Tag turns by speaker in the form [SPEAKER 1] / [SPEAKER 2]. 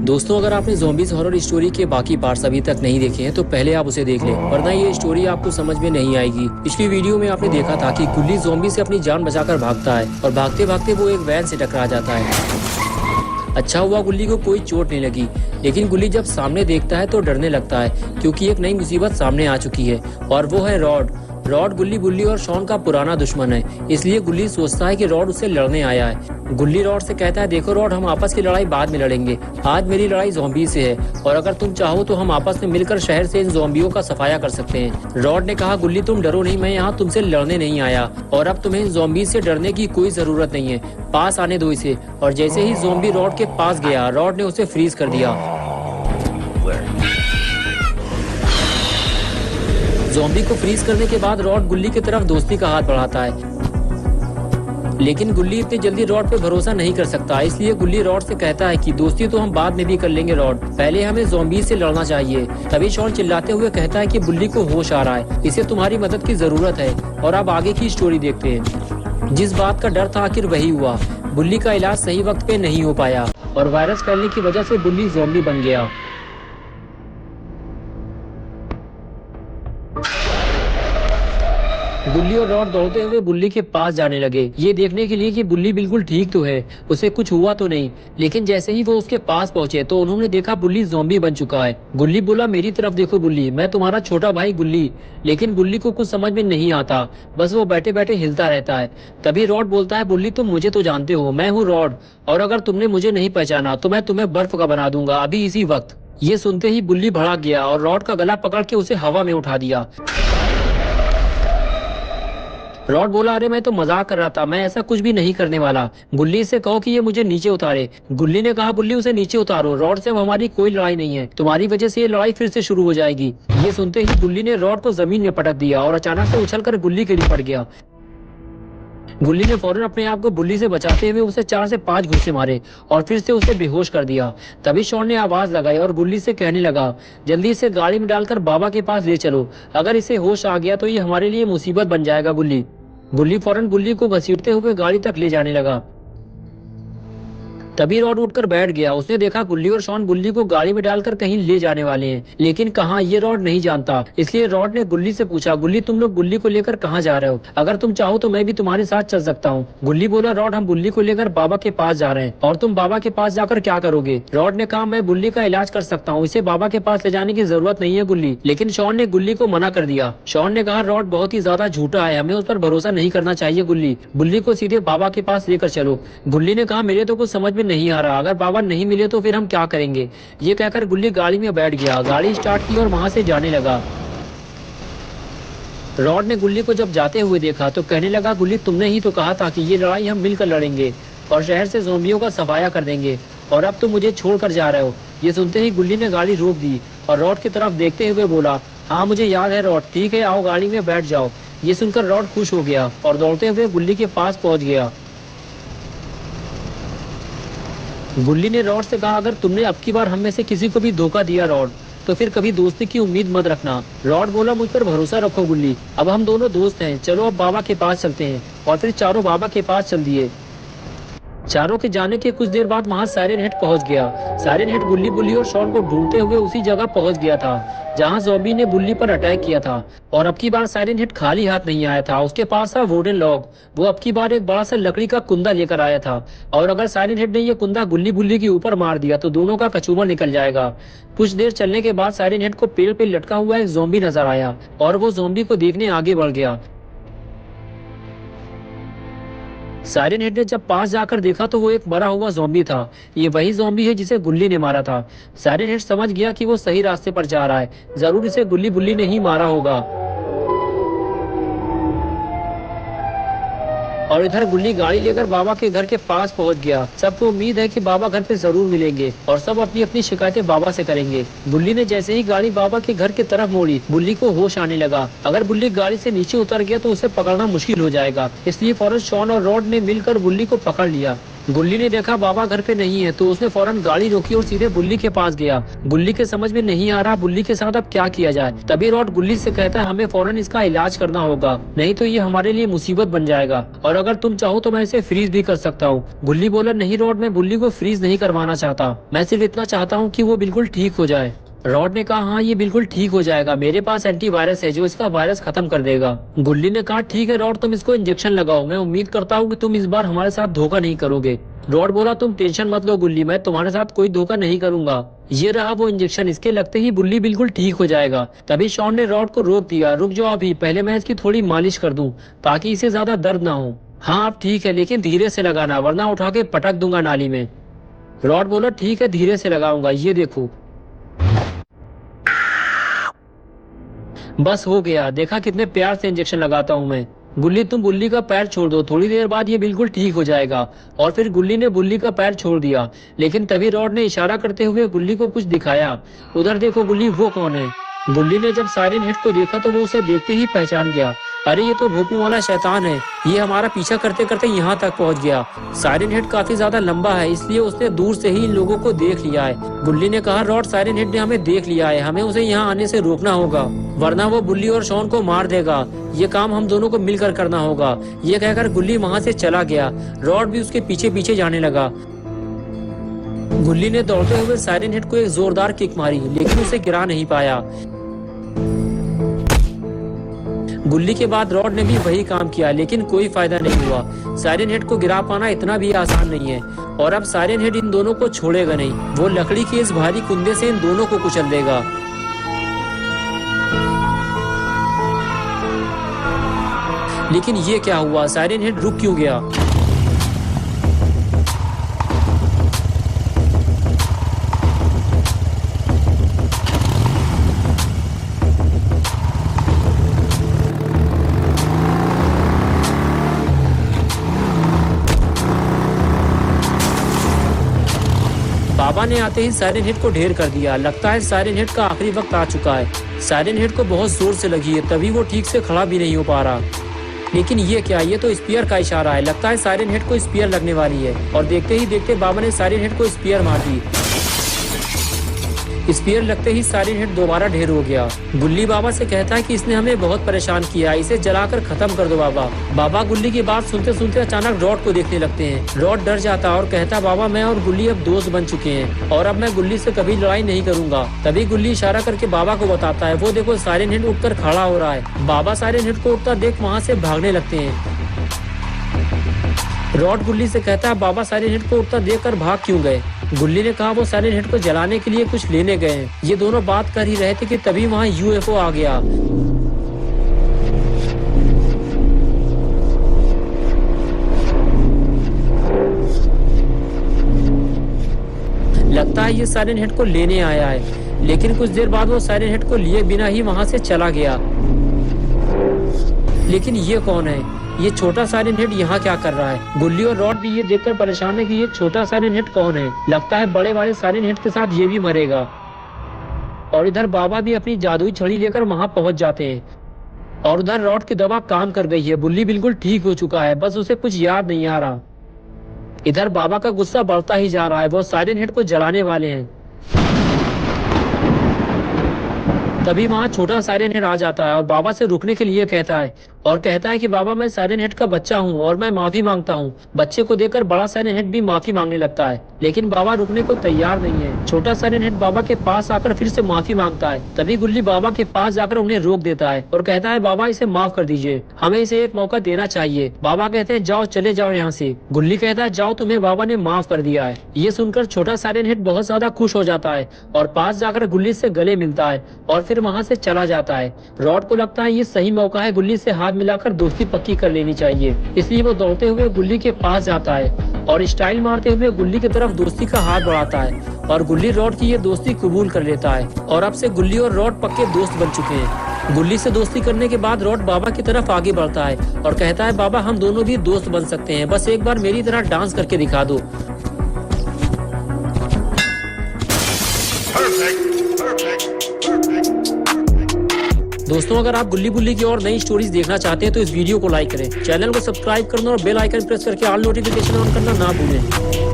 [SPEAKER 1] दोस्तों, अगर आपने ज़ॉम्बीज़ हॉरर स्टोरी के बाकी पार्ट्स अभी तक नहीं देखे हैं तो पहले आप उसे देख लें, वरना ये स्टोरी आपको समझ में नहीं आएगी। पिछली वीडियो में आपने देखा था कि गुल्ली ज़ॉम्बी से अपनी जान बचाकर भागता है और भागते भागते वो एक वैन से टकरा जाता है। अच्छा हुआ गुल्ली को कोई चोट नहीं लगी, लेकिन गुल्ली जब सामने देखता है तो डरने लगता है क्योंकि एक नई मुसीबत सामने आ चुकी है और वो है रॉड। रॉड गुल्ली बुल्ली और शॉन का पुराना दुश्मन है, इसलिए गुल्ली सोचता है कि रॉड उससे लड़ने आया है। गुल्ली रॉड से कहता है, देखो रॉड, हम आपस की लड़ाई बाद में लड़ेंगे, आज मेरी लड़ाई ज़ॉम्बी से है और अगर तुम चाहो तो हम आपस में मिलकर शहर से इन ज़ॉम्बियों का सफाया कर सकते हैं। रॉड ने कहा, गुल्ली तुम डरो नहीं, मैं यहाँ तुमसे लड़ने नहीं आया और अब तुम्हें इन ज़ॉम्बी से डरने की कोई जरूरत नहीं है, पास आने दो इसे। और जैसे ही ज़ॉम्बी रॉड के पास गया, रॉड ने उसे फ्रीज कर दिया। ज़ॉम्बी को फ्रीज करने के बाद रॉड गुल्ली की तरफ दोस्ती का हाथ बढ़ाता है, लेकिन गुल्ली इतनी जल्दी रॉड पे भरोसा नहीं कर सकता, इसलिए गुल्ली रॉड से कहता है कि दोस्ती तो हम बाद में भी कर लेंगे रॉड, पहले हमें ज़ॉम्बी से लड़ना चाहिए। तभी शॉन चिल्लाते हुए कहता है कि गुल्ली को होश आ रहा है, इसे तुम्हारी मदद की जरूरत है। और अब आगे की स्टोरी देखते हैं। जिस बात का डर था आखिर वही हुआ, गुल्ली का इलाज सही वक्त पे नहीं हो पाया और वायरस फैलने की वजह से गुल्ली ज़ॉम्बी बन गया। गुल्ली और रॉड दौड़ते हुए बुल्ली के पास जाने लगे, ये देखने के लिए कि बुल्ली बिल्कुल ठीक तो है, उसे कुछ हुआ तो नहीं। लेकिन जैसे ही वो उसके पास पहुंचे तो उन्होंने देखा बुल्ली ज़ॉम्बी बन चुका है। गुल्ली बोला, मेरी तरफ देखो बुल्ली, मैं तुम्हारा छोटा भाई गुल्ली। लेकिन बुल्ली को कुछ समझ में नहीं आता, बस वो बैठे बैठे हिलता रहता है। तभी रॉड बोलता है, बुल्ली तुम मुझे तो जानते हो, मैं हूँ रॉड, और अगर तुमने मुझे नहीं पहचाना तो मैं तुम्हें बर्फ का बना दूंगा अभी इसी वक्त। ये सुनते ही बुल्ली भड़क गया और रॉड का गला पकड़ के उसे हवा में उठा दिया। रॉड बोला, अरे मैं तो मजाक कर रहा था, मैं ऐसा कुछ भी नहीं करने वाला, गुल्ली से कहो कि ये मुझे नीचे उतारे। गुल्ली ने कहा, बुल्ली उसे नीचे उतारो, रॉड से अब हमारी कोई लड़ाई नहीं है, तुम्हारी वजह से ये लड़ाई फिर से शुरू हो जाएगी। ये सुनते ही गुल्ली ने रॉड को जमीन में पटक दिया और अचानक से उछलकर गुल्ली के लिए पड़ गया। गुल्ली ने फौरन अपने आप को बुल्ली से बचाते हुए उसे 4 से 5 घुस्से मारे और फिर से उसे बेहोश कर दिया। तभी शॉन ने आवाज लगाई और गुल्ली से कहने लगा, जल्दी इसे गाड़ी में डालकर बाबा के पास ले चलो, अगर इसे होश आ गया तो ये हमारे लिए मुसीबत बन जाएगा। गुल्ली गुल्ली फौरन गुल्ली को घसीटते हुए गाड़ी तक ले जाने लगा। तभी रॉड उठकर बैठ गया, उसने देखा गुल्ली और शॉन गुल्ली को गाड़ी में डालकर कहीं ले जाने वाले हैं, लेकिन कहाँ ये रॉड नहीं जानता। इसलिए रॉड ने गुल्ली से पूछा, गुल्ली तुम लोग गुल्ली को लेकर कहाँ जा रहे हो, अगर तुम चाहो तो मैं भी तुम्हारे साथ चल सकता हूँ। गुल्ली बोला, रॉड हम गुल्ली को लेकर बाबा के पास जा रहे हैं, और तुम बाबा के पास जाकर क्या करोगे। रॉड ने कहा, मैं गुल्ली का इलाज कर सकता हूँ, इसे बाबा के पास ले जाने की जरूरत नहीं है गुल्ली। लेकिन शॉन ने गुल्ली को मना कर दिया। शॉन ने कहा, रॉड बहुत ही ज्यादा झूठा है, हमें उस पर भरोसा नहीं करना चाहिए गुल्ली, गुल्ली को सीधे बाबा के पास लेकर चलो। गुल्ली ने कहा, मेरे तो कुछ समझ में नहीं आ रहा, अगर बाबा नहीं मिले तो फिर हम क्या करेंगे। ये कहकर गुल्ली गाड़ी में बैठ गया, गाड़ी स्टार्ट की और वहां से जाने लगा। रॉड ने गुल्ली को जब जाते हुए देखा तो कहने लगा, गुल्ली तुमने ही तो कहा था कि ये लड़ाई हम मिलकर लड़ेंगे और शहर से ज़ॉम्बियों का सफाया कर देंगे, और अब तुम मुझे छोड़कर जा रहे हो। ये सुनते ही गुल्ली ने गाड़ी रोक दी और रॉड की तरफ देखते हुए बोला, हाँ मुझे याद है रॉड, ठीक है आओ गाड़ी में बैठ जाओ। ये सुनकर रॉड खुश हो गया और दौड़ते हुए गुल्ली के पास पहुंच गया। गुल्ली ने रॉड से कहा, अगर तुमने अब की बार हम में से किसी को भी धोखा दिया रॉड, तो फिर कभी दोस्ती की उम्मीद मत रखना। रॉड बोला, मुझ पर भरोसा रखो गुल्ली, अब हम दोनों दोस्त हैं, चलो अब बाबा के पास चलते हैं। और फिर चारों बाबा के पास चल दिए। चारों के जाने के कुछ देर बाद वहां साइरन हेड पहुंच गया। साइरन हेड गुल्ली बुल्ली और शॉन को ढूंढते हुए उसी जगह पहुंच गया था जहां ज़ॉम्बी ने बुल्ली पर अटैक किया था। और अब की बार साइरन हेड खाली हाथ नहीं आया था, उसके पास था वुडन लॉग। वो अब की बार एक बड़ा सा लकड़ी का कुंदा लेकर आया था, और अगर साइरन हेड ने ये कुंदा गुल्ली बुल्ली के ऊपर मार दिया तो दोनों का कचूमर निकल जाएगा। कुछ देर चलने के बाद साइरन हेड को पेड़ पे लटका हुआ एक ज़ॉम्बी नजर आया और वो ज़ॉम्बी को देखने आगे बढ़ गया। साइरन हेड ने जब पास जाकर देखा तो वो एक मरा हुआ ज़ॉम्बी था। ये वही ज़ॉम्बी है जिसे गुल्ली ने मारा था। साइरन हेड समझ गया कि वो सही रास्ते पर जा रहा है, जरूर इसे गुल्ली बुल्ली ने ही मारा होगा। और इधर गुल्ली गाड़ी लेकर बाबा के घर के पास पहुंच गया। सबको उम्मीद है कि बाबा घर पे जरूर मिलेंगे और सब अपनी अपनी शिकायतें बाबा से करेंगे। गुल्ली ने जैसे ही गाड़ी बाबा के घर की तरफ मोड़ी, बुल्ली को होश आने लगा। अगर बुल्ली गाड़ी से नीचे उतर गया तो उसे पकड़ना मुश्किल हो जाएगा, इसलिए फौरन शॉन और रॉड ने मिलकर बुल्ली को पकड़ लिया। गुल्ली ने देखा बाबा घर पे नहीं है तो उसने फौरन गाड़ी रोकी और सीधे बुल्ली के पास गया। गुल्ली के समझ में नहीं आ रहा बुल्ली के साथ अब क्या किया जाए। तभी रॉड गुल्ली से कहता है हमें फौरन इसका इलाज करना होगा, नहीं तो ये हमारे लिए मुसीबत बन जाएगा, और अगर तुम चाहो तो मैं इसे फ्रीज भी कर सकता हूँ। गुल्ली बोला नहीं रॉड, मैं बुल्ली को फ्रीज नहीं करवाना चाहता, मैं सिर्फ इतना चाहता हूँ कि वो बिल्कुल ठीक हो जाए। रॉड ने कहा हाँ ये बिल्कुल ठीक हो जाएगा, मेरे पास एंटीवायरस है जो इसका वायरस खत्म कर देगा। गुल्ली ने कहा ठीक है रॉड, तुम इसको इंजेक्शन लगाओ, मैं उम्मीद करता हूँ कि तुम इस बार हमारे साथ धोखा नहीं करोगे। रॉड बोला तुम टेंशन मत लो गुल्ली, मैं तुम्हारे साथ कोई धोखा नहीं करूंगा। ये रहा वो इंजेक्शन, इसके लगते ही बुल्ली बिल्कुल ठीक हो जाएगा। तभी शॉन ने रॉड को रोक दिया, रुक जाओ अभी, पहले मैं इसकी थोड़ी मालिश कर दूं ताकि इसे ज्यादा दर्द ना हो। हाँ अब ठीक है, लेकिन धीरे से लगाना वरना उठा के पटक दूंगा नाली में। रॉड बोला ठीक है धीरे से लगाऊंगा, ये देखो बस हो गया, देखा कितने प्यार से इंजेक्शन लगाता हूँ मैं। गुल्ली तुम बुल्ली का पैर छोड़ दो, थोड़ी देर बाद ये बिल्कुल ठीक हो जाएगा। और फिर गुल्ली ने बुल्ली का पैर छोड़ दिया, लेकिन तभी रॉड ने इशारा करते हुए गुल्ली को कुछ दिखाया। उधर देखो गुल्ली, वो कौन है? गुल्ली ने जब साइरन हेड को देखा तो वो उसे देखते ही पहचान गया, अरे ये तो भोपू वाला शैतान है, ये हमारा पीछा करते करते यहाँ तक पहुँच गया। साइरन हेड काफी ज्यादा लंबा है इसलिए उसने दूर से ही इन लोगों को देख लिया है। गुल्ली ने कहा रॉड, साइरन हेड ने हमें देख लिया है, हमें उसे यहाँ आने से रोकना होगा वरना वो बुल्ली और शॉन को मार देगा, ये काम हम दोनों को मिलकर करना होगा। ये कहकर गुल्ली वहाँ से चला गया। रॉड भी उसके पीछे पीछे जाने लगा। गुल्ली ने दौड़ते हुए साइरन हेड को एक जोरदार किक मारी लेकिन उसे गिरा नहीं पाया। गुल्ली के बाद रॉड ने भी वही काम किया लेकिन कोई फायदा नहीं हुआ। साइरन हेड को गिरा पाना इतना भी आसान नहीं है, और अब साइरन हेड इन दोनों को छोड़ेगा नहीं, वो लकड़ी के इस भारी कुंदे से इन दोनों को कुचल देगा। लेकिन ये क्या हुआ, साइरन हेड रुक क्यों गया? बाबा ने आते ही साइरन हेड को ढेर कर दिया। लगता है साइरन हेड का आखिरी वक्त आ चुका है। साइरन हेड को बहुत जोर से लगी है, तभी वो ठीक से खड़ा भी नहीं हो पा रहा। लेकिन ये क्या, ये तो स्पीयर का इशारा है, लगता है साइरन हेड को स्पीयर लगने वाली है। और देखते ही देखते बाबा ने साइरन हेड को स्पीयर मार दी। स्पीयर लगते ही साइरन हेड दोबारा ढेर हो गया। गुल्ली बाबा से कहता है कि इसने हमें बहुत परेशान किया, इसे जलाकर खत्म कर दो बाबा। बाबा गुल्ली की बात सुनते सुनते अचानक रॉड को देखने लगते हैं। रॉड डर जाता है और कहता बाबा मैं और गुल्ली अब दोस्त बन चुके हैं और अब मैं गुल्ली से कभी लड़ाई नहीं करूंगा। तभी गुल्ली इशारा करके बाबा को बताता है, वो देखो साइरन हेड उठकर खड़ा हो रहा है। बाबा साइरन हेड को उठता देख वहाँ से भागने लगते हैं। रॉड गुल्ली से कहता है बाबा साइरन हेड को उठता देखकर भाग क्यों गए? गुल्ली ने कहा वो साइरन हेड को जलाने के लिए कुछ लेने गए हैं। ये दोनों बात कर ही रहे थे कि तभी वहाँ यूएफओ आ गया। लगता है ये साइरन हेड को लेने आया है, लेकिन कुछ देर बाद वो साइरन हेड को लिए बिना ही वहाँ से चला गया। लेकिन ये कौन है? ये छोटा साइरन हेड यहाँ क्या कर रहा है? गुल्ली और रॉड भी ये देखकर परेशान है कि ये छोटा साइरन हेड कौन है। लगता है बड़े वाले साइरन हेड के साथ ये भी मरेगा। और इधर बाबा भी अपनी जादुई छड़ी लेकर वहाँ पहुँच जाते हैं। और उधर रॉड की दवा काम कर गई है, बुल्ली बिल्कुल ठीक हो चुका है, बस उसे कुछ याद नहीं आ रहा। इधर बाबा का गुस्सा बढ़ता ही जा रहा है, वो साइरन हेड को जलाने वाले हैं। तभी वहाँ छोटा साइरन हेड आ जाता है और बाबा से रुकने के लिए कहता है और कहता है कि बाबा मैं साइरन हेड का बच्चा हूँ और मैं माफी मांगता हूँ। बच्चे को देखकर बड़ा साइरन हेड भी माफी मांगने लगता है, लेकिन बाबा रुकने को तैयार नहीं है। छोटा साइरन हेड बाबा के पास आकर फिर से माफी मांगता है। तभी गुल्ली बाबा के पास जाकर उन्हें रोक देता है और कहता है बाबा इसे माफ कर दीजिए, हमें इसे एक मौका देना चाहिए। बाबा कहते हैं जाओ चले जाओ यहाँ से। गुल्ली कहता है जाओ, तुम्हें बाबा ने माफ कर दिया है। ये सुनकर छोटा साइरन हेड बहुत ज्यादा खुश हो जाता है और पास जाकर गुल्ली से गले मिलता है और फिर वहाँ से चला जाता है। रॉड को लगता है ये सही मौका है गुल्ली से हाथ मिलाकर दोस्ती पक्की कर लेनी चाहिए, इसलिए वो दौड़ते हुए गुल्ली के पास जाता है और स्टाइल मारते हुए गुल्ली की तरफ दोस्ती का हाथ बढ़ाता है और गुल्ली रॉड की ये दोस्ती कबूल कर लेता है और अब से गुल्ली और रॉड पक्के दोस्त बन चुके हैं। गुल्ली से दोस्ती करने के बाद रॉड बाबा की तरफ आगे बढ़ता है और कहता है बाबा हम दोनों भी दोस्त बन सकते हैं, बस एक बार मेरी तरह डांस करके दिखा दो। दोस्तों अगर आप गुल्ली बुल्ली की और नई स्टोरीज देखना चाहते हैं तो इस वीडियो को लाइक करें, चैनल को सब्सक्राइब करना और बेल आइकन प्रेस करके ऑल नोटिफिकेशन ऑन करना ना भूलें।